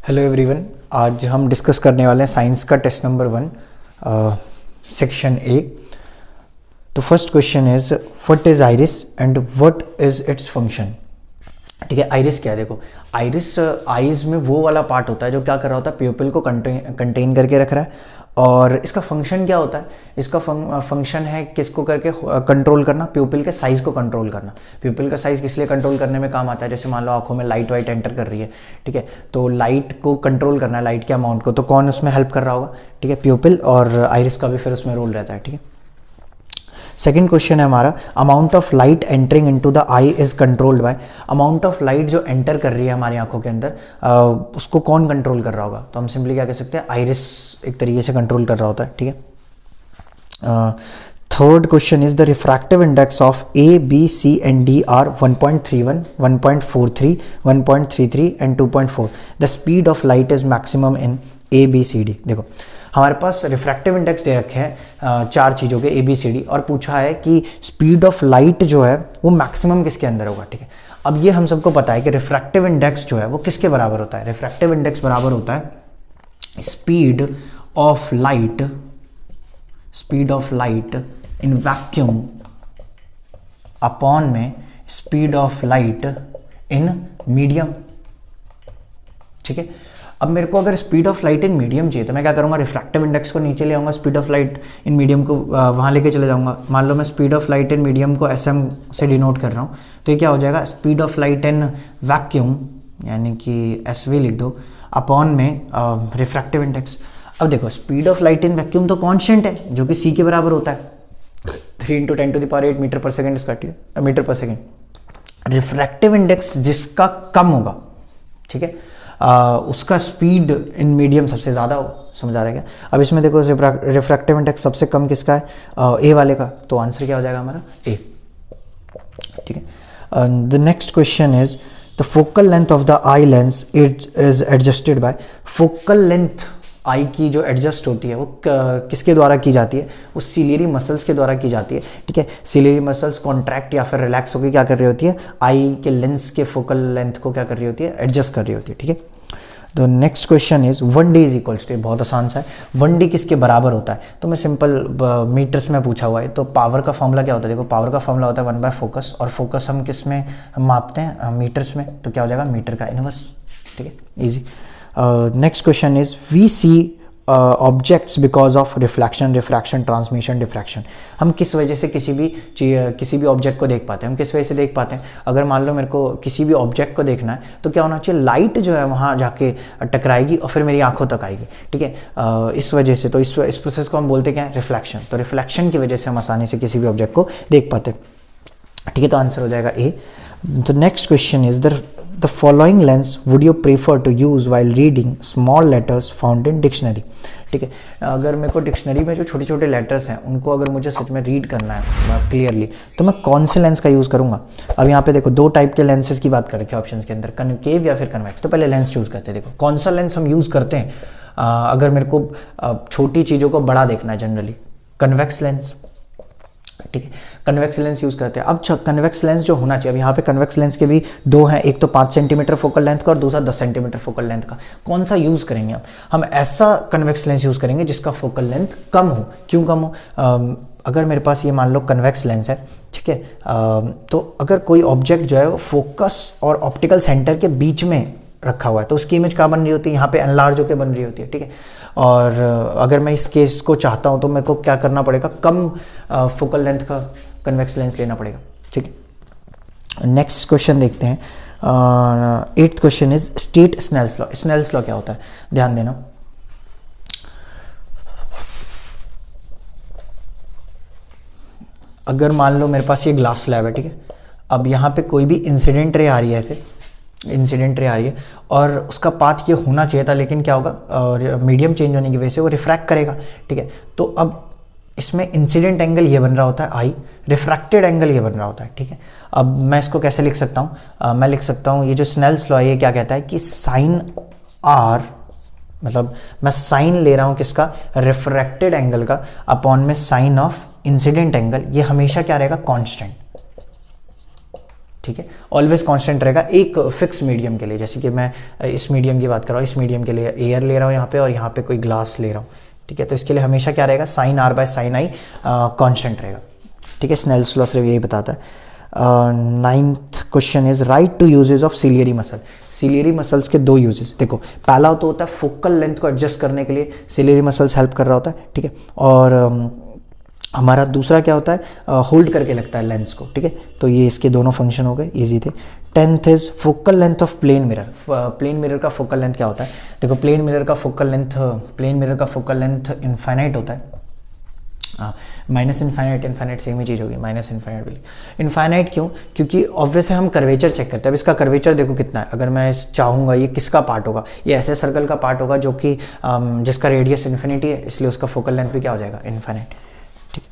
Hello everyone, आज हम discuss करने वाले हैं साइंस का टेस्ट नंबर 1 सेक्शन ए। तो first question is what is iris and what is its function. ठीक है, आइरिस क्या है? देखो, आइरिस आईज में वो वाला पार्ट होता है जो क्या कर रहा होता है, प्यूपिल को कंटेन करके रख रहा है। और इसका फंक्शन क्या होता है? इसका फंक्शन है किसको करके कंट्रोल करना, प्यूपिल के साइज को कंट्रोल करना। प्यूपिल का साइज किस लिए कंट्रोल करने में काम आता है? जैसे मान लो आंखों में लाइट वाइट एंटर कर रही है, ठीक है, तो लाइट को कंट्रोल करना है, लाइट के अमाउंट को, तो कौन उसमें हेल्प कर रहा होगा? ठीक है, प्यूपिल, और आइरिस का भी फिर उसमें रोल रहता है। ठीक है, सेकेंड क्वेश्चन है हमारा, amount of light entering into the I is controlled by. Amount of light जो एंटर कर रही है हमारी आंखों के अंदर, उसको कौन कंट्रोल कर रहा होगा? तो हम सिंपली क्या कह सकते हैं, आइरिस एक तरीके से कंट्रोल कर रहा होता है। ठीक है, third question is the refractive index of A B C and D are 1.31, 1.43, 1.33 and 2.4। The speed of light is maximum in A B C D. देखो, हमारे पास रिफ्रैक्टिव इंडेक्स दे रखे हैं चार चीज़ों के ए बी सी डी, और पूछा है कि स्पीड ऑफ लाइट जो है वो मैक्सिमम किसके अंदर होगा। ठीक है, अब ये हम सबको पता है कि रिफ्रैक्टिव इंडेक्स जो है वो किसके बराबर होता है? रिफ्रैक्टिव इंडेक्स बराबर होता है speed of light in vacuum upon में speed of light in medium. ठीक है, अब मेरे को अगर speed of light in medium चाहिए तो मैं क्या करूँगा, रिफ्रैक्टिव इंडेक्स को नीचे ले आऊँगा, speed of light in medium को वहाँ लेके चले जाऊँगा। मान लो मैं speed of light in medium को SM से डिनोट कर रहा हूँ, तो ये क्या हो जाएगा, speed of light in vacuum, यानी कि SV लिख दो, अपॉन में रिफ्रैक्टिव इंडेक्स। अब देखो, speed of light in vacuum तो कॉन्स्टेंट है जो कि C के बराबर होता है, 3 × 10⁸ मीटर पर सेकेंड, इसका मीटर पर सेकेंड। रिफ्रैक्टिव इंडेक्स जिसका कम होगा, ठीक है, उसका स्पीड इन मीडियम सबसे ज़्यादा होगा। समझ आ रहा है क्या? अब इसमें देखो, रिफ्रैक्टिव इंडेक्स सबसे कम किसका है? ए वाले का, तो आंसर क्या हो जाएगा हमारा? ए। ठीक है, the next question is the focal length of the eye lens it is adjusted by. Focal length eye की जो एडजस्ट होती है वो किसके द्वारा की जाती है? वो सिलियरी मसल्स के द्वारा की जाती है। ठीक है, सिलियरी मसल्स कॉन्ट्रैक्ट या फिर रिलैक्स होकर क्या कर रही होती है, आई के लेंस के फोकल लेंथ को क्या कर रही होती है, एडजस्ट कर रही होती है। ठीक है, तो next question is 1D is equals to, बहुत आसान सा है, 1D किसके बराबर होता है? तो मैं सिंपल मीटर्स में पूछा हुआ है, तो पावर का फॉर्मूला क्या होता है? देखो, पावर का फॉर्मूला होता है 1/फोकस, और फोकस हम किस में मापते हैं? मीटर्स में, तो क्या हो जाएगा, मीटर का इनवर्स। ठीक है, easy. Next question is we see objects because of reflection, refraction, transmission, diffraction. हम किस वजह से किसी भी ऑब्जेक्ट को देख पाते हैं? हम किस वजह से देख पाते हैं? अगर मान लो मेरे को किसी भी ऑब्जेक्ट को देखना है तो क्या होना चाहिए, लाइट जो है वहाँ जाके टकराएगी और फिर मेरी आंखों तक आएगी। ठीक है, इस वजह से, तो इस प्रोसेस को हम बोलते क्या है, रिफ्लेक्शन। तो रिफ्लेक्शन की वजह से हम आसानी से किसी भी ऑब्जेक्ट को देख पाते हैं। ठीक है, तो आंसर हो जाएगा A. The next question is the following lens would you prefer to use while reading small letters found in dictionary. ठीक है, अगर मेरे को डिक्शनरी में जो छोटे छोटे लेटर्स हैं उनको अगर मुझे सच में रीड करना है क्लियरली, तो मैं कौन से लेंस का यूज़ करूँगा? अब यहाँ पे देखो, दो टाइप के लेंसेज की बात कर रखी है ऑप्शन के अंदर, कनकेव या फिर कन्वेक्स। तो पहले लेंस चूज़ करते हैं। देखो, कौन सा लेंस हम यूज़ करते हैं अगर मेरे को छोटी चीज़ों को बड़ा देखना है, जनरली कन्वेक्स लेंस। ठीक है, कन्वेक्स लेंस यूज करते हैं। अब कन्वेक्स लेंस जो होना चाहिए, अब यहाँ पे कन्वेक्स लेंस के भी दो हैं, एक तो 5 सेंटीमीटर फोकल लेंथ का और दूसरा 10 सेंटीमीटर फोकल लेंथ का। कौन सा यूज करेंगे हम ऐसा कन्वेक्स लेंस यूज करेंगे जिसका फोकल लेंथ कम हो। क्यों कम हो? अगर मेरे पास ये मान लो कन्वेक्स लेंस है, ठीक है, तो अगर कोई ऑब्जेक्ट जो है वो फोकस और ऑप्टिकल सेंटर के बीच में रखा हुआ है तो उसकी इमेज कहाँ बन रही होती है, यहाँ पे एनलार्ज होकर बन रही होती है। ठीक है, और अगर मैं इस केस को चाहता हूँ तो मेरे को क्या करना पड़ेगा, कम फोकल लेंथ का कन्वेक्स लेंस लेना पड़ेगा। ठीक है, नेक्स्ट क्वेश्चन देखते हैं। 8th question is state Snell's law. Snell's law क्या होता है, ध्यान देना। अगर मान लो मेरे पास ये ग्लास स्लैब है, ठीक है, अब यहाँ पे कोई भी इंसिडेंट रे आ रही है, ऐसे इंसिडेंट रे आ रही है और उसका पाथ ये होना चाहिए था, लेकिन क्या होगा, और मीडियम चेंज होने की वजह से वो रिफ्रैक्ट करेगा। ठीक है, तो अब इसमें इंसिडेंट एंगल ये बन रहा होता है आई, रिफ्रैक्टेड एंगल ये बन रहा होता है। ठीक है, अब मैं इसको कैसे लिख सकता हूँ? मैं लिख सकता हूँ, ये जो स्नेल्स लॉ है ये क्या कहता है कि साइन आर, मतलब मैं साइन ले रहा हूँ किसका, रिफ्रैक्टेड एंगल का, अपॉन में साइन ऑफ इंसिडेंट एंगल, ये हमेशा क्या रहेगा, कांस्टेंट। ठीक है, ऑलवेज कांस्टेंट रहेगा एक फिक्स मीडियम के लिए। जैसे कि मैं इस मीडियम की बात कर रहा हूँ, इस मीडियम के लिए एयर ले रहा हूँ यहाँ पे और यहाँ पे कोई ग्लास ले रहा हूँ, ठीक है, तो इसके लिए हमेशा क्या रहेगा, sine r by sine i constant रहेगा, ठीक है। स्नेल्स लॉ सिर्फ यही बताता है। Ninth question is write two uses of ciliary muscle. Ciliary muscles के दो यूजेस देखो, पहला तो होता है फोकल लेंथ को एडजस्ट करने के लिए सिलियरी मसल्स हेल्प कर रहा होता है, ठीक है, और हमारा दूसरा क्या होता है, होल्ड करके लगता है लेंस को, ठीक है, तो ये इसके दोनों फंक्शन हो गए, इजी थे। 10th is focal length of plane mirror. Plane mirror का फोकल लेंथ क्या होता है, देखो प्लेन मिरर का फोकल लेंथ इनफाइनाइट होता है, माइनस इनफाइनाइट इनफाइनाइट सेम ही चीज़ होगी, माइनस इनफाइनाइट भी इनफाइनाइट क्यों, क्योंकि ऑब्वियस है हम कर्वेचर चेक करते हैं। अब इसका कर्वेचर देखो कितना है, अगर मैं चाहूँगा ये किसका पार्ट होगा, ये ऐसे सर्कल का पार्ट होगा जो कि जिसका रेडियस इन्फिनिटी है, इसलिए उसका फोकल लेंथ भी क्या हो जाएगा, इनफाइनाइट। ठीक,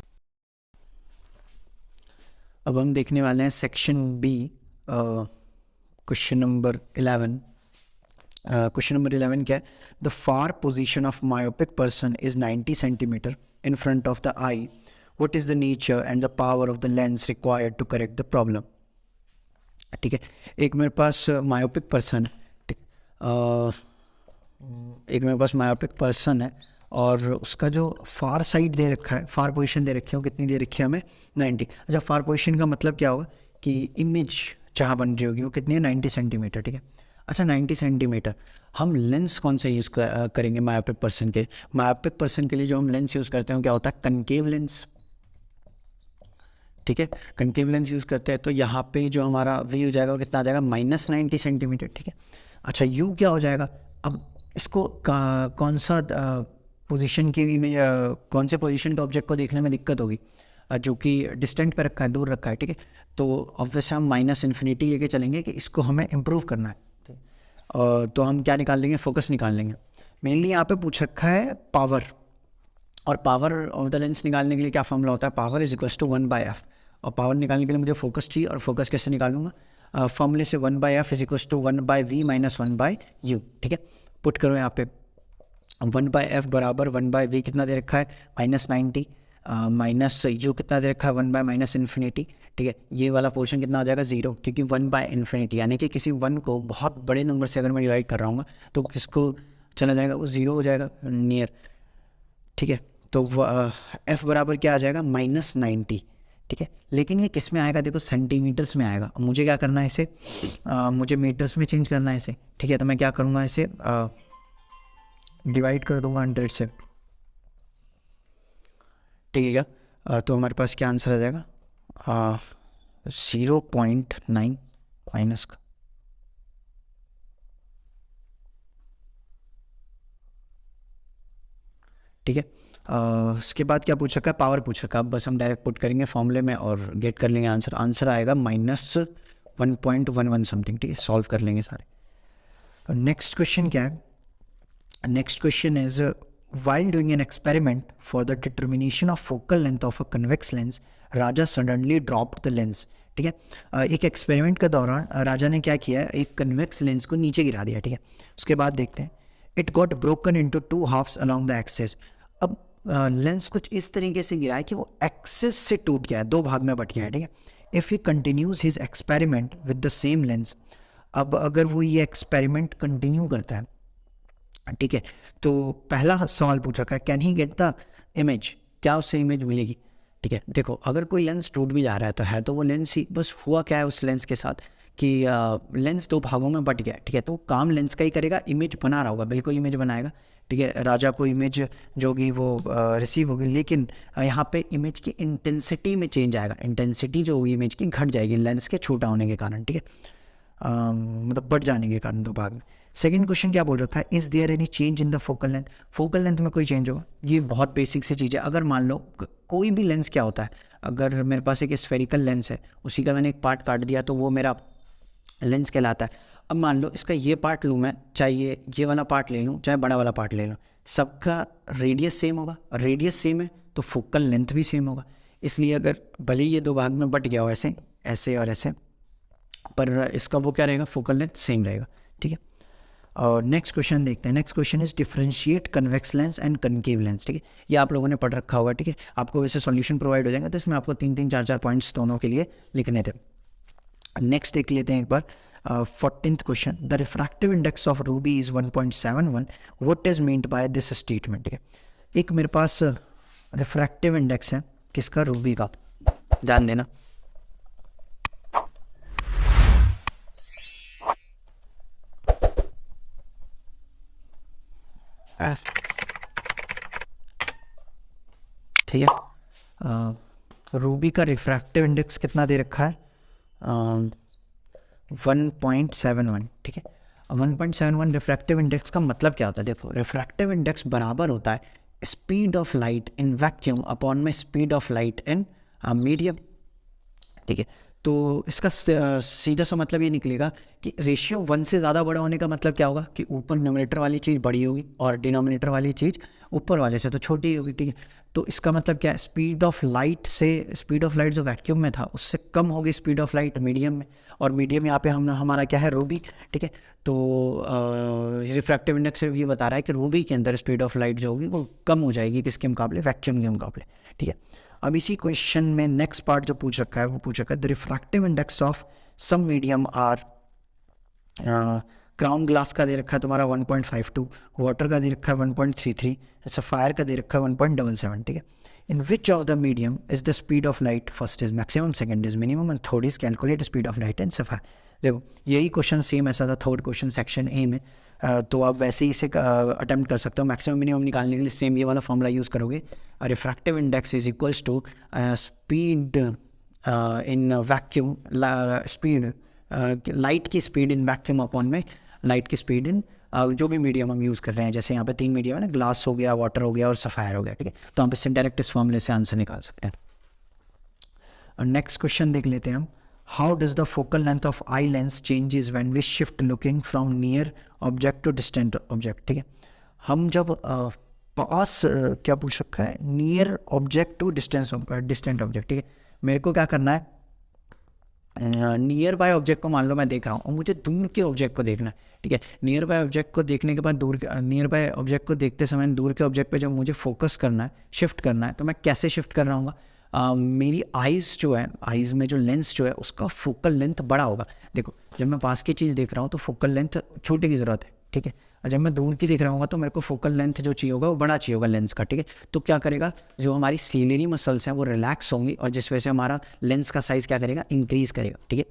अब हम देखने वाले हैं section B, question number 11। Question number 11 क्या है, the far position of myopic person is 90 centimetre in front of the eye. What is the nature and the power of the lens required to correct the problem? ठीक है, एक मेरे पास myopic person है और उसका जो फार साइड दे रखा है, फार पोजीशन दे रखी है, कितनी दे रखी है हमें, 90। अच्छा, फार पोजीशन का मतलब क्या होगा कि इमेज जहाँ बन रही होगी वो कितनी है, 90 सेंटीमीटर, ठीक है। अच्छा, 90 सेंटीमीटर, हम लेंस कौन सा यूज़ करेंगे मायोपिक पर्सन के? मायोपिक पर्सन के लिए जो हम लेंस यूज़ करते हैं क्या होता है, कनकेव लेंस, ठीक है, कनकेव लेंस यूज़ करते हैं। तो यहाँ पे जो हमारा वी हो जाएगा वो कितना आ जाएगा, -90 सेंटीमीटर, ठीक है। अच्छा, यू क्या हो जाएगा, अब इसको कौन सा पोजीशन की इमेज, कौन से पोजीशन के ऑब्जेक्ट को देखने में दिक्कत होगी, जो कि डिस्टेंट पे रखा है, दूर रखा है, ठीक है, तो ऑब्वियसली हम -इन्फिनिटी लेके चलेंगे कि इसको हमें इम्प्रूव करना है, तो हम क्या निकाल लेंगे, फोकस निकाल लेंगे। मेनली यहाँ पे पूछ रखा है पावर, और पावर ऑफ द लेंस निकालने के लिए क्या फॉर्मूला होता है, power is equals to 1/f, और पावर निकालने के लिए मुझे फोकस चाहिए, और फोकस कैसे निकालूंगा, फॉर्मूले से 1/f is equals to 1/v minus 1/u, ठीक है। पुट करो यहाँ पे 1/f बराबर 1/v कितना दे रखा है, -90, माइनस यू कितना दे रखा है, 1/-इन्फिनिटी, ठीक है। ये वाला पोर्शन कितना आ जाएगा, 0, क्योंकि 1/इन्फिनिटी यानी कि किसी 1 को बहुत बड़े नंबर से अगर मैं डिवाइड कर रहा हूँ तो किसको चला जाएगा, वो 0 हो जाएगा नियर, ठीक है। तो f बराबर क्या आ जाएगा, -90, ठीक है। लेकिन ये किस में आएगा, देखो सेंटीमीटर्स में आएगा। मुझे क्या करना है इसे, मुझे मीटर्स में चेंज करना है इसे, ठीक है। तो मैं क्या करूँगा, इसे डिवाइड कर दूँगा 100 से, ठीक है क्या, तो हमारे पास क्या आंसर आ जाएगा, 0.9 माइनस का, ठीक है। उसके बाद क्या पूछ रखा है, पावर पूछ रखा है। अब बस हम डायरेक्ट पुट करेंगे फॉर्मूले में और गेट कर लेंगे आंसर। आंसर आएगा -1.11 समथिंग, ठीक है। सॉल्व कर लेंगे सारे। नेक्स्ट क्वेश्चन क्या है, next question is while doing an experiment for the determination of focal length of a convex lens, Raja suddenly dropped the lens, ठीक है। एक एक्सपेरिमेंट के दौरान राजा ने क्या किया है, एक कन्वेक्स लेंस को नीचे गिरा दिया, ठीक है। उसके बाद देखते हैं, it got broken into 2 halves along the axis. अब लेंस कुछ इस तरीके से गिरा है कि वो एक्सिस से टूट गया है, 2 भाग में बट गया है, ठीक है। If he continues his experiment with the same lens, अब अगर वो ये एक्सपेरिमेंट कंटिन्यू करता है, ठीक है, तो पहला सवाल पूछा है, can he get the image, क्या उससे इमेज मिलेगी, ठीक है। देखो, अगर कोई लेंस टूट भी जा रहा है तो वो लेंस ही, बस हुआ क्या है उस लेंस के साथ कि लेंस 2 भागों में बट गया, ठीक है। तो काम लेंस का ही करेगा, इमेज बना रहा होगा, बिल्कुल इमेज बनाएगा, ठीक है। राजा को इमेज जो होगी वो रिसीव होगी, लेकिन यहाँ पे इमेज की इंटेंसिटी में चेंज आएगा, इंटेंसिटी जो होगी इमेज की घट जाएगी लेंस के छोटा होने के कारण, ठीक है, मतलब बढ़ जाने के कारण 2 भाग में। सेकेंड क्वेश्चन क्या बोल रखा है, is there any change in the focal length, focal length में कोई चेंज होगा। ये बहुत बेसिक सी चीज़ है। अगर मान लो कोई भी लेंस क्या होता है, अगर मेरे पास एक स्फेरिकल लेंस है, उसी का मैंने एक पार्ट काट दिया तो वो मेरा लेंस कहलाता है। अब मान लो इसका ये पार्ट लूँ मैं, चाहे ये वाला पार्ट ले लूँ, चाहे बड़ा वाला पार्ट ले लूँ, सबका रेडियस सेम होगा, रेडियस सेम है तो फोकल लेंथ भी सेम होगा। इसलिए अगर भले ही ये 2 भाग में बट गया हो, ऐसे ऐसे और ऐसे, पर इसका वो क्या रहेगा, फोकल लेंथ सेम रहेगा, ठीक है। और नेक्स्ट क्वेश्चन देखते हैं। Next question is differentiate convex lens and concave lens, ठीक है। ये आप लोगों ने पढ़ रखा होगा, ठीक है। आपको वैसे सॉल्यूशन प्रोवाइड हो जाएगा, तो इसमें आपको 3-3, 4-4 पॉइंट्स दोनों के लिए लिखने थे। नेक्स्ट देख लेते हैं एक बार 14th question, the refractive index of Ruby is 1.71, what is meant by this statement. ठीक है, एक मेरे पास रिफ्रैक्टिव इंडेक्स है किसका, रूबी का, ध्यान देना। ठीक है, रूबी का रिफ्रैक्टिव इंडेक्स कितना दे रखा है, 1.71। ठीक है, 1.71 रिफ्रैक्टिव इंडेक्स का मतलब क्या होता है, देखो रिफ्रैक्टिव इंडेक्स बराबर होता है speed of light in vacuum upon में speed of light in medium. ठीक है, तो इसका सीधा सा मतलब ये निकलेगा कि रेशियो 1 से ज़्यादा बड़ा होने का मतलब क्या होगा कि ऊपर न्यूमरेटर वाली चीज़ बड़ी होगी और डिनोमिनेटर वाली चीज़ ऊपर वाले से तो छोटी होगी। ठीक है, तो इसका मतलब क्या है, स्पीड ऑफ लाइट से, स्पीड ऑफ लाइट जो वैक्यूम में था उससे कम होगी स्पीड ऑफ लाइट मीडियम में, और मीडियम यहाँ पे हमारा क्या है, रूबी। ठीक है, तो रिफ्रैक्टिव इंडेक्स से ये बता रहा है कि रूबी के अंदर स्पीड ऑफ लाइट जो होगी वो कम हो जाएगी किसके मुकाबले, वैक्यूम के मुकाबले। ठीक है, अब इसी क्वेश्चन में नेक्स्ट पार्ट जो पूछ रखा है वो पूछ रखा है the refractive index of some medium are, crown glass का दे रखा है तुम्हारा 1.52, वाटर का दे रखा है 1.33, सफायर का दे रखा है 1.77। ठीक है, in which of the medium is the speed of light, first is maximum, second is minimum and third is calculate speed of light in sapphire. देखो यही क्वेश्चन सेम ऐसा था थर्ड क्वेश्चन सेक्शन ए में, तो आप वैसे ही इसे attempt कर सकते हो। मैक्सिमम मिनिमम निकालने के लिए सेम ये वाला फॉर्मूला यूज़ करोगे, refractive index is equals to speed in vacuum, speed light की स्पीड इन वैक्यूम अपॉन में लाइट की स्पीड इन जो भी मीडियम हम यूज़ कर रहे हैं, जैसे यहाँ पे 3 मीडियम है ना, ग्लास हो गया, वाटर हो गया और सफायर हो गया। ठीक है, तो हम इससे डायरेक्ट इस फॉर्मूले से आंसर निकाल सकते हैं। और नेक्स्ट क्वेश्चन देख लेते हैं हम, how does the focal length of eye lens changes when we shift looking from near object to distant object. ठीक है, हम जब पास क्या पूछ रखा है, near object to distant object. ठीक है, मेरे को क्या करना है, नियर बाय ऑब्जेक्ट को मान लो मैं देख रहा हूँ और मुझे दूर के ऑब्जेक्ट को देखना है। ठीक है, नियर बाय ऑब्जेक्ट को देखने के बाद नियर बाय ऑब्जेक्ट को देखते समय दूर के ऑब्जेक्ट पे जब मुझे फोकस करना है, शिफ्ट करना है, तो मैं कैसे शिफ्ट कर रहा हूँ, मेरी आइज़ जो है, आइज़ में जो लेंस जो है उसका फोकल लेंथ बड़ा होगा। देखो जब मैं पास की चीज़ देख रहा हूँ तो फोकल लेंथ छोटे की ज़रूरत है। ठीक है, और जब मैं दूर की देख रहा हूँ तो मेरे को फोकल लेंथ जो चाहिए होगा वो बड़ा चाहिए होगा लेंस का। ठीक है, तो क्या करेगा, जो हमारी सीलरी मसल्स हैं वो रिलैक्स होंगी और जिस वजह से हमारा लेंस का साइज़ क्या करेगा, इंक्रीज़ करेगा। ठीक है,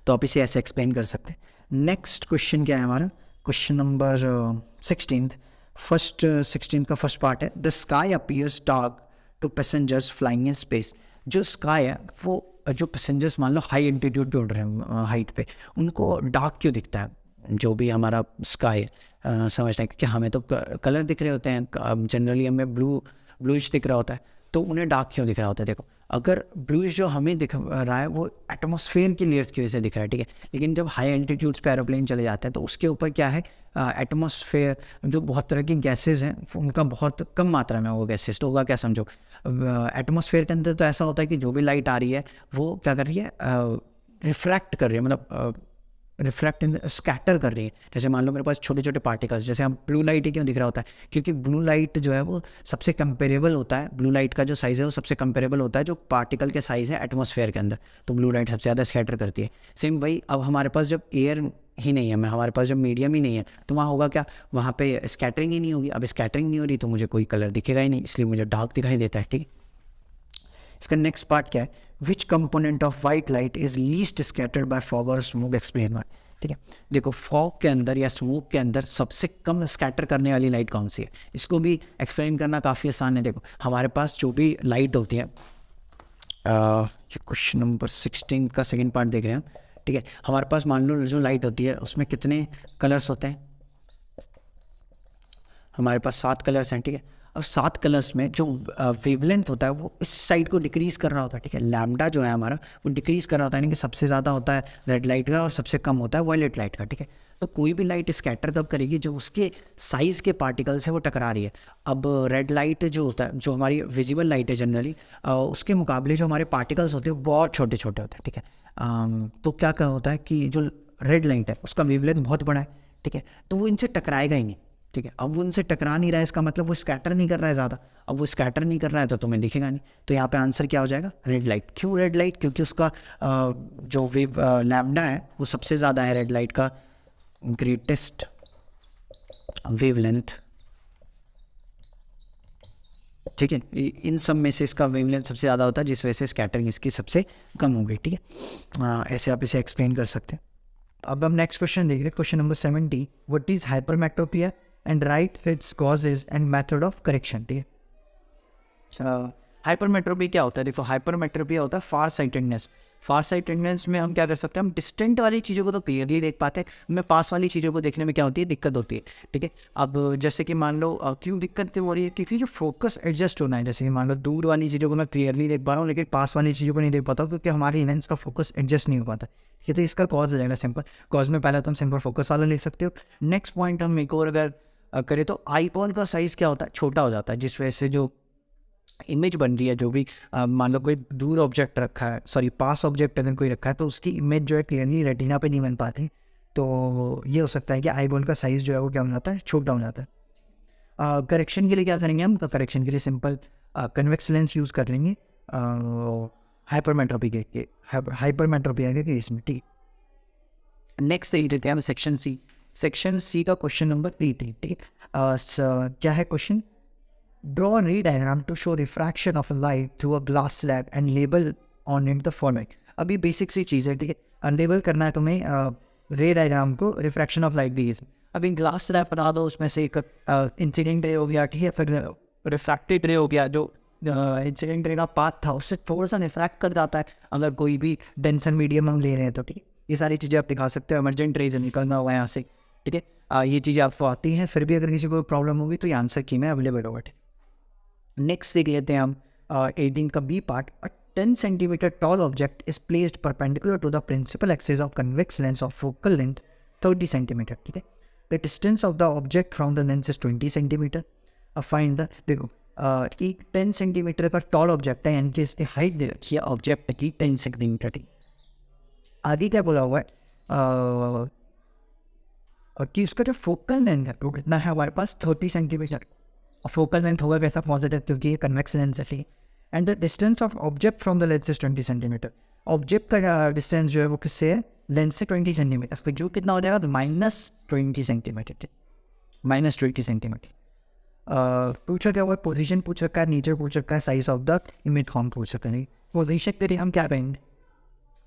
तो आप इसे ऐसे एक्सप्लेन कर सकते हैं। नेक्स्ट क्वेश्चन क्या है हमारा, क्वेश्चन नंबर 16 का फर्स्ट पार्ट है, the sky appears dark to passengers flying in space. जो स्काई है वो, जो पैसेंजर्स मान लो हाई एल्टीट्यूड पे उड़ रहे हैं, हाइट पे, उनको डार्क क्यों दिखता है, जो भी हमारा स्काई समझते हैं कि हमें तो कलर दिख रहे होते हैं, जनरली हमें ब्लूइश दिख रहा होता है, तो उन्हें डार्क क्यों दिख रहा होता है। देखो अगर ब्लूइश जो हमें दिख रहा है वो एटमॉस्फेयर की लेयर्स की वजह से दिख रहा है। ठीक है, लेकिन जब हाई एल्टीट्यूड्स पे एरोप्लेन चले जाते हैं तो उसके ऊपर क्या है, एटमॉस्फेयर, जो बहुत तरह की गैसेज हैं उनका बहुत कम मात्रा में वो गैसेज, तो होगा क्या समझो, एटमॉस्फेयर के अंदर तो ऐसा होता है कि जो भी लाइट आ रही है वो क्या कर रही है, रिफ्रैक्ट कर रही है, मतलब रिफ्रैक्ट इन स्कैटर कर रही है। जैसे मान लो मेरे पास छोटे छोटे पार्टिकल्स, जैसे हम ब्लू लाइट ही क्यों दिख रहा होता है, क्योंकि ब्लू लाइट जो है वो सबसे कंपेरेबल होता है, ब्लू लाइट का जो साइज़ है वो सबसे कंपेरेबल होता है जो पार्टिकल के साइज़ है एटमॉस्फेयर के अंदर, तो ब्लू लाइट सबसे ज़्यादा स्कैटर करती है। सेम वही, अब हमारे पास जब एयर ही नहीं है, हमारे पास जब मीडियम ही नहीं है, तो वहाँ होगा क्या, वहाँ पे स्कैटरिंग ही नहीं होगी। अब स्कैटरिंग नहीं हो रही तो मुझे कोई कलर दिखेगा ही नहीं, इसलिए मुझे डार्क दिखाई देता है। ठीक है, इसका नेक्स्ट पार्ट क्या है, which component of white light is least scattered by fog और स्मोक, एक्सप्लेन वाई। ठीक है, देखो फॉग के अंदर या स्मोक के अंदर सबसे कम स्कैटर करने वाली लाइट कौन सी है, इसको भी एक्सप्लेन करना काफ़ी आसान है। देखो हमारे पास जो भी लाइट होती है, ये क्वेश्चन नंबर 16 का सेकंड पार्ट देख रहे हैं हम। ठीक है, हमारे पास मान लो जो लाइट होती है उसमें कितने कलर्स होते हैं, हमारे पास 7 कलर्स हैं। ठीक है, और 7 कलर्स में जो वेवलेंथ होता है वो इस साइड को डिक्रीज़ कर रहा होता है। ठीक है, लैम्डा जो है हमारा वो डिक्रीज़ कर रहा होता है, यानी कि सबसे ज़्यादा होता है रेड लाइट का और सबसे कम होता है वायलेट लाइट का। ठीक है, तो कोई भी लाइट स्कैटर कब करेगी, जो उसके साइज़ के पार्टिकल्स है वो टकरा रही है। अब रेड लाइट जो होता है, जो हमारी विजिबल लाइट है जनरली, उसके मुकाबले जो हमारे पार्टिकल्स होते हैं बहुत छोटे छोटे होते हैं। ठीक है, तो क्या होता है कि जो रेड लाइट है उसका वेवलेंथ बहुत बड़ा है। ठीक है, तो वो इनसे टकराएगा ही नहीं। ठीक है, अब वो उनसे टकरा नहीं रहा है, इसका मतलब वो स्कैटर नहीं कर रहा है ज़्यादा। अब वो स्कैटर नहीं कर रहा है तो तुम्हें दिखेगा नहीं। तो यहाँ पे आंसर क्या हो जाएगा? Red light. क्यों रेड लाइट? क्योंकि उसका जो वेव लैम्डा है वो सबसे ज़्यादा है रेड लाइट का, ग्रेटेस्ट वेवलेंथ। ठीक है, इन सब में से इसका वेवलेंथ सबसे ज़्यादा होता है, जिस वजह से स्कैटरिंग इसकी सबसे कम हो गई। ठीक है, ऐसे आप इसे एक्सप्लेन कर सकते हैं। अब हम नेक्स्ट क्वेश्चन देख रहे हैं, question number 70। What is hypermetropia and right its causes and method of correction. ठीक है, हाइपरमेट्रोपी क्या होता है? देखो, हाइपरमेट्रोपिया होता है फार साइटेडनेस। फार साइटेडनेस में हम क्या कर सकते हैं? हम डिस्टेंट वाली चीज़ों को तो क्लियरली देख पाते हैं, हमें पास वाली चीज़ों को देखने में क्या होती है? दिक्कत होती है। ठीक है, अब जैसे कि मान लो क्यों दिक्कत क्यों हो रही है? क्योंकि जो फोकस एडजस्ट होना है, जैसे कि मान लो दूर वाली चीज़ों को मैं क्लियरली देख पा रहा हूँ लेकिन पास वाली चीज़ों को नहीं देख पाता हूँ, क्योंकि हमारी लेंस का फोकस एडजस्ट नहीं हो पाता। ये तो इसका कॉज हो जाएगा सिंपल। कॉज में पहले तो हम सिंपल फोकस वाला ले सकते हो। नेक्स्ट पॉइंट हम एक और अगर करें तो आईपॉल का साइज़ क्या होता है? छोटा हो जाता है, जिस वजह से जो इमेज बन रही है, जो भी मान लो कोई दूर ऑब्जेक्ट रखा है, सॉरी पास ऑब्जेक्ट अगर कोई रखा है, तो उसकी इमेज जो है क्लियरली रेटिना पे नहीं बन पाती। तो ये हो सकता है कि आई बॉल का साइज़ जो है वो क्या हो जाता है? छोटा हो जाता है। करेक्शन के लिए क्या करेंगे हम? करेक्शन के लिए सिंपल कन्वेक्स लेंस यूज़ कर लेंगे हाइपरमेट्रोपी के हाइपरमेट्रोपिया के केस में। ठीक है, नेक्स्ट देख लेते हैं हम सेक्शन सी। सेक्शन सी का क्वेश्चन नंबर 18। ठीक है, क्या है question? Draw a ray diagram to show refraction of light through a glass slab and label on it the following। अभी बेसिक सी चीज़ है। ठीक है, अनलेबल करना है तुम्हें रे डायग्राम को रिफ्रैक्शन ऑफ लाइट दी। अभी ग्लास स्लैब बना दो, उसमें से एक इंसिडेंट रे हो गया, ठीक है, फिर रिफ्रैक्टेड रे हो गया। जो इंसिडेंट रे का पाथ था उससे थोड़ा सा रिफ्रैक्ट कर जाता है अगर कोई भी डेंसर मीडियम हम ले रहे हैं तो। ठीक है, ये सारी चीज़ें आप दिखा सकते हो। एमरजेंट रे जो निकलना हुआ यहाँ से। ठीक है, ये चीज़ें आपको आती हैं। फिर भी अगर किसी को प्रॉब्लम होगी तो ये आंसर की में अवेलेबल होगा। नेक्स्ट देख लेते हैं हम 18 का B part. A 10 centimetre tall object is placed perpendicular to the principal axis of convex lens of focal length 30 centimetre. ठीक है, the distance of the object from the lens is 20 centimetre. अब find the, देखो एक 10 centimetre का tall object है, यानी कि इसकी हाइट दे रखी है ऑब्जेक्ट की 10 सेंटीमीटर की। आगे क्या बोला हुआ है कि उसका जो फोकल लेंथ है वो कितना है हमारे पास? 30 सेंटीमीटर। फोकल लेंथ होगा कैसा? पॉजिटिव, क्योंकि ये कन्वेक्स लेंस है। And the distance of object from the lens is 20 centimetre. Object का डिस्टेंस जो है वो किससे है? लेंस से 20 सेंटीमीटर। फिर जो कितना हो जाएगा? तो -20 सेंटीमीटर। -20 सेंटीमीटर। पूछा क्या हुआ? पोजीशन पूछ रखा है, नीचे पूछ रखा है size of the image form पूछ रखा है। पोजीशन के लिए हम क्या करेंगे?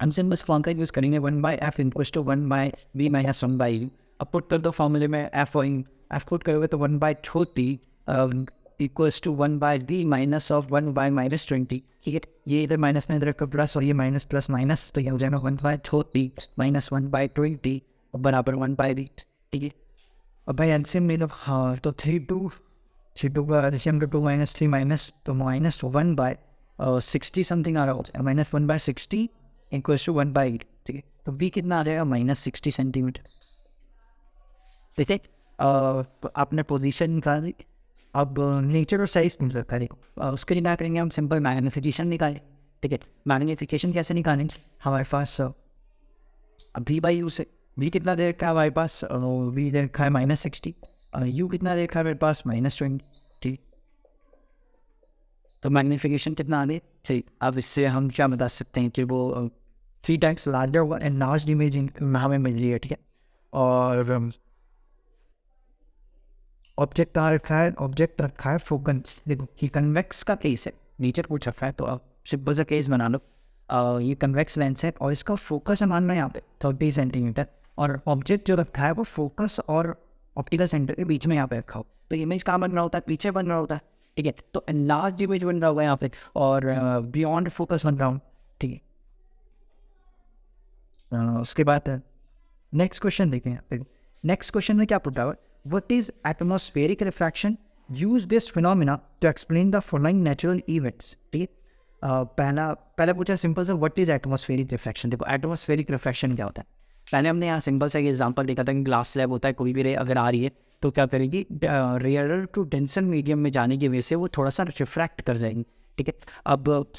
हम सिंपल फॉर्म का यूज़ करेंगे 1/f equals to 1/b minus 1/u। अब पुट कर दो फॉर्मूले में एफ पुट करोगे तो 1/30 equals to 1/b minus of 1/-20। ठीक है, ये इधर माइनस में इधर का प्लस और ये माइनस प्लस माइनस, तो ये हो जाएगा 1/30 माइनस 1/20 बराबर 1/b। ठीक है, और भाई एलसीएम ले लो। हाँ, तो 3 का एलसीएम 2 माइनस 3 माइनस, तो -1/60 समथिंग आ रहा होता है। -1/60 इक्वल्स टू 1/8। ठीक है, तो b कितना आ जाएगा? -60 सेंटीमीटर। ठीक है, तो आपने पोजीशन निकाली। अब नेचर और साइज मिल सकता है। देखो उसके लिए क्या करेंगे? हम सिंपल मैग्नीफिकेशन निकालें। ठीक है, मैग्नीफिकेशन कैसे निकालेंगे? हमारे पास v/u से v कितना दे रखा है हमारे पास? v दे रखा है -60। u कितना दे रखा है मेरे पास? -20। ठीक, तो मैग्नीफिकेशन कितना आ गया? ठीक, अब इससे हम क्या बता सकते हैं कि वो 3 टाइम्स लार्जर हुआ एंड लार्ज इमेज हमें मिल रही है। ठीक है, और ऑब्जेक्ट कहाँ रखा है? ऑब्जेक्ट रखा है फोकल। देखो ये कन्वेक्स का केस है, नीचे पूछ रखा है, तो आप सिंपल सा केस बना लो। ये कन्वेक्स लेंस है और इसका फोकस है मान लो यहाँ पे 30 सेंटीमीटर, और ऑब्जेक्ट जो रखा है वो फोकस और ऑप्टिकल सेंटर के बीच में यहाँ पे रखा हो। तो इमेज कहाँ बन रहा होता है? पीछे बन रहा होता है। ठीक है, तो लार्ज इमेज बन रहा होगा यहाँ पे और बियॉन्ड फोकस बन रहा हूँ। ठीक है, उसके बाद नेक्स्ट क्वेश्चन देखें। नेक्स्ट क्वेश्चन में क्या पूछा हुआ? What is atmospheric refraction? Use this phenomena to explain the following natural events। ठीक है, पहला पूछा सिंपल सा व्हाट इज एटमॉस्फेरिक रिफ्रैक्शन। देखो एटमॉस्फेरिक रिफ्रैक्शन क्या होता है? पहले हमने यहाँ सिंपल सा एग्जांपल देखा था कि ग्लास स्लैब होता है, कोई भी रे अगर आ रही है तो क्या करेगी? रेयरर टू डेंसर मीडियम में जाने की वजह से वो थोड़ा सा रिफ्रैक्ट कर जाएंगी। ठीक है, अब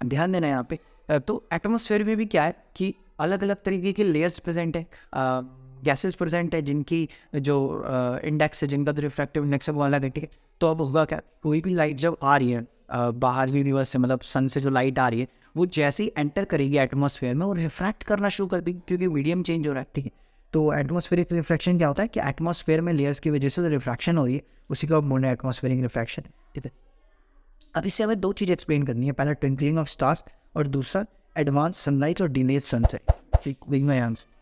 ध्यान देना यहाँ पे। तो एटमॉस्फेयर में भी क्या है कि अलग अलग तरीके के लेयर्स प्रेजेंट है। गैसेस प्रेजेंट है जिनकी जो इंडेक्स है, जिनका जो रिफ्रैक्टिव इंडेक्स है वो अलग है, ठीक है। तो अब होगा क्या, कोई भी लाइट जब आ रही है बाहर यूनिवर्स से, मतलब सन से जो लाइट आ रही है, वो जैसे ही एंटर करेगी एटमॉस्फेयर में वो रिफ्रैक्ट करना शुरू कर देगी, क्योंकि मीडियम चेंज हो रहा है, ठीक है। तो एटमॉस्फेरिक रिफ्रैक्शन क्या होता है कि एटमॉस्फेयर में लेयर्स की वजह से जो रिफ्रैक्शन हो रही है उसी का बोलना है एटमॉस्फेरिक रिफ्रैक्शन, ठीक है। अब इससे हमें दो चीज़ एक्सप्लेन करनी है, पहला ट्विंकलिंग ऑफ स्टार्स और दूसरा एडवांस सनलाइट और डिलेड सनसेट, ठीक है। आंसर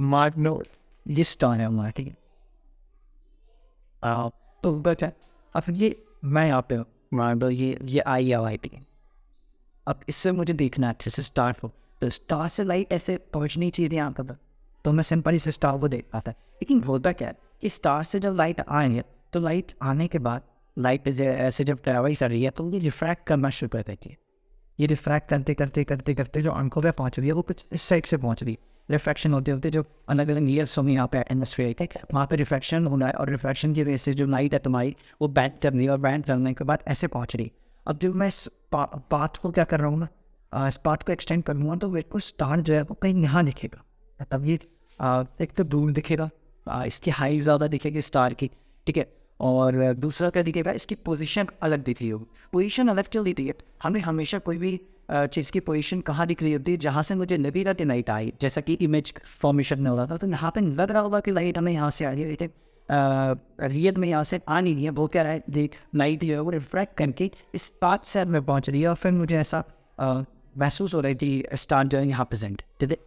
मार्नो ये स्टार है हमारा, ठीक है। तो बट अब ये मैं यहाँ पे मान लो ये आई है लाइट, ठीक है। अब इससे मुझे देखना है जैसे स्टार को, तो स्टार से लाइट ऐसे पहुँचनी चाहिए थी यहाँ पर, तो मैं सिंपल इसे स्टार को देख पाता है। लेकिन होता क्या है कि स्टार से जब लाइट आएंगे तो लाइट आने के बाद लाइट ऐसे जब ट्रैवल कर रही है तो ये रिफ्रैक्ट करना शुरू कर देती है। ये रिफ्रैक्ट करते करते करते करते जो आंखों पे पहुँच रही है वो कुछ इस साइड से पहुँच रही है। रिफ्रैक्शन होते होते जो अलग अलग लेयर्स होंगे यहाँ पे एटमॉस्फेयर, ठीक है, वहाँ पे रिफ्रैक्शन होना है, और रिफ्रैक्शन की वजह से जो लाइट है तुम्हारी वो बैंड कर रही है, और बैंड करने के बाद ऐसे पहुँच रही है। अब जब मैं इस पाथ को क्या कर रहा हूँ ना, इस पाथ को एक्सटेंड करूँगा तो मेरे को स्टार जो है वो कहीं यहाँ दिखेगा, मतलब ये एक तो दूर दिखेगा, इसकी हाइट ज़्यादा दिखेगी स्टार की, ठीक है। और दूसरा क्या दिखेगा, इसकी पोजीशन अलग दिख रही होगी। पोजीशन अलग क्यों दिख रही है, हमें हमेशा कोई भी चीज़ की पोजीशन कहाँ दिख रही होती है, जहाँ से मुझे लगेगा कि लाइट आई, जैसा कि इमेज फॉर्मेशन में हो रहा था, तो यहाँ पे लग रहा होगा कि लाइट हमें यहाँ से आ रही है, लेकिन रियल में यहाँ से आ नहीं रही है। वो क्या रहा है, देख लाइट जो है वो रिफ्रैक्ट करके इस पाथ से में पहुँच रही है, और फिर मुझे ऐसा महसूस हो रहा है कि स्टार जो है यहाँ प्रेजेंट, ठीक है।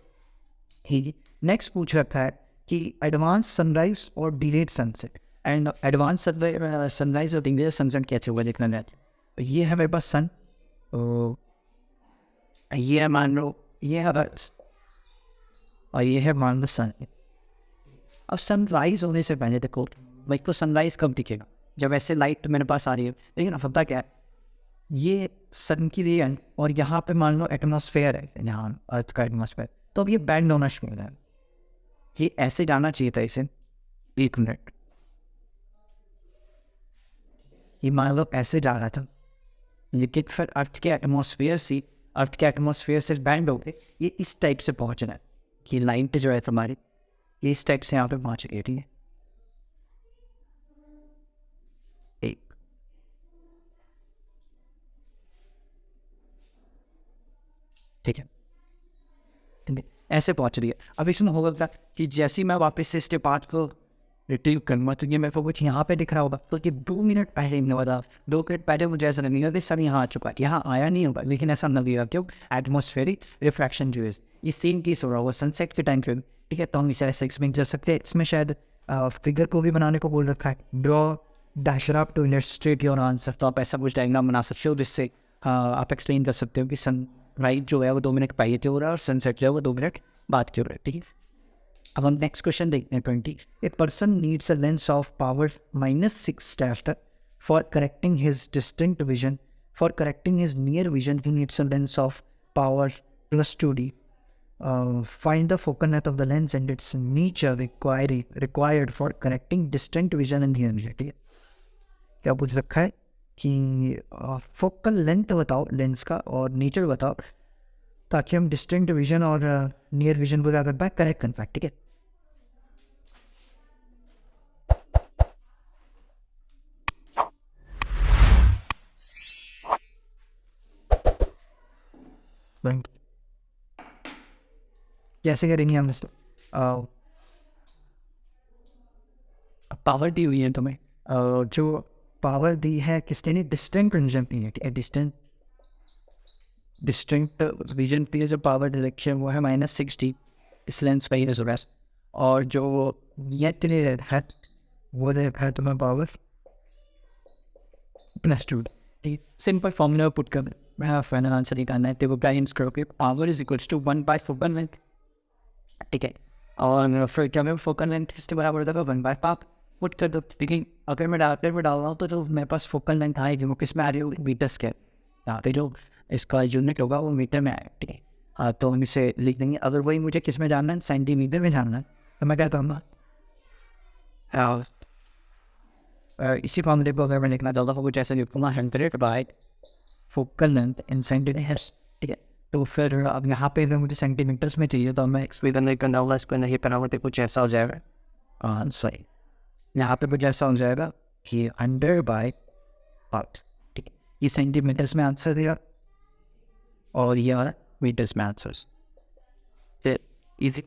ही नेक्स्ट पूछ रखा है कि एडवांस सनराइज और delayed sunset, and advance sunrise और डिलेड सनसेट कैसे हुआ देखना है। ये है मेरे पास सन, ये है मान लो ये है अर्थ, और ये है मान लो सन। अब सनराइज होने से पहले देखो भाई को सनराइज कब दिखेगा, जब ऐसे लाइट मेरे पास आ रही है। लेकिन अब पता क्या है, ये सन की रे है और यहाँ पे मान लो एटमॉस्फेयर है, यहाँ अर्थ का एटमॉस्फेयर, तो अब ये बैंड होना शुरू हो रहा है। ये ऐसे जाना चाहिए था इसे, एक मिनट, ये मान लो ऐसे जा रहा था, लेकिन फिर अर्थ के एटमॉस्फेयर से बैंड हो गए, ये इस टाइप से पहुँच रहा है। ये लाइन पे जो है तुम्हारी ये इस टाइप से यहाँ पे पहुँच गई, ठीक है। ठीक है, ऐसे पहुँच रही है। अब इसमें होगा क्या कि जैसे ही मैं वापस से इसके पार्ट को रिट्रीव करूँगा तो ये मेरे को कुछ यहाँ पे दिख रहा होगा, तो ये 2 मिनट पहले ही बता, 2 मिनट पहले मुझे ऐसा लगेगा कि सर यहाँ आ चुका है, यहाँ आया नहीं होगा, लेकिन ऐसा लगेगा क्यों, एटमॉस्फेरिक रिफ्रैक्शन जो है ये सेम केस हो रहा होगा सनसेट के टाइम पे, ठीक है। तो हम इसे ऐसे एक्सप्लेन कर सकते हैं। इसमें शायद फिगर को भी बनाने को बोल रखा है, ड्रॉ डैशराफ टू इलस्ट्रेट योर आंसर, तो आप ऐसा कुछ डायग्राम बना सकते हो जिससे आप एक्सप्लेन कर सकते हो कि सन राइज जो है वो 2 मिनट पहले हो रहा है और सनसेट जो है वो 2 मिनट बाद क्यों हो रहा है, ठीक है। अब हम नेक्स्ट क्वेश्चन देखते हैं 20। A person needs a lens of power -6 director for correcting his distinct vision, for correcting his near vision he needs a lens of power +2D। Find the focal length of the lens and its nature required for correcting distant vision and near vision, ठीक है। क्या पूछ रखा है कि focal length बताओ lens का और नेचर बताओ, ताकि हम डिस्टिंक्ट विजन और नियर विजन को क्या कर पाए, करेक्ट कर पाए, ठीक है। कैसे करेंगे हम इसको, पावर दी हुई है तुम्हें, जो पावर दी है किसने ने, डिस्टिंक्ट विजन की है, डिस्टिंक्ट विजन की जो पावर दे रखी है वो है -60, इस लेंस का ही है। और जो नियर है वो है तुम्हें पावर +2, ठीक। सिंपल फॉर्मूला पुट कर मैं फाइनल आंसर निकालना है, तो बैलेंस करो कि power is equals to 1 by focal length, ठीक है। और फिर क्या मैं फोकल लेंथ इसके बराबर होता है 1 बाय पाप पुट कर दो। लेकिन अगर मैं डाल रहा हूँ तो जो मेरे पास फोकल लेंथ आएगी वो किस में आ रही होगी, मीटर स्क्वायर, यहाँ पे जो इसका यूनिट होगा वो मीटर में आएगा, ठीक है। हाँ, तो हम इसे लिख देंगे। अगर वही मुझे किस में जानना है, सेंटीमीटर में जानना है, तो मैं क्या कहूँगा, इसी फॉर्मूले को अगर मैं लिखना चाहता हूँ कुछ ऐसे लिखूँगा 100 by focal length in centimetres, ठीक है। तो फिर अब यहाँ पे अगर मुझे सेंटीमीटर्स में चाहिए तो मैं एक्सप्लेन नहीं करना होगा, इसको नहीं करना होगा, तो कुछ ऐसा हो जाएगा। सही, यहाँ पे कुछ ऐसा हो जाएगा कि 100 बाय 5, ठीक है। ये सेंटीमीटर्स में आंसर देगा और ये मीटर्स में आंसर्स, फिर इजी।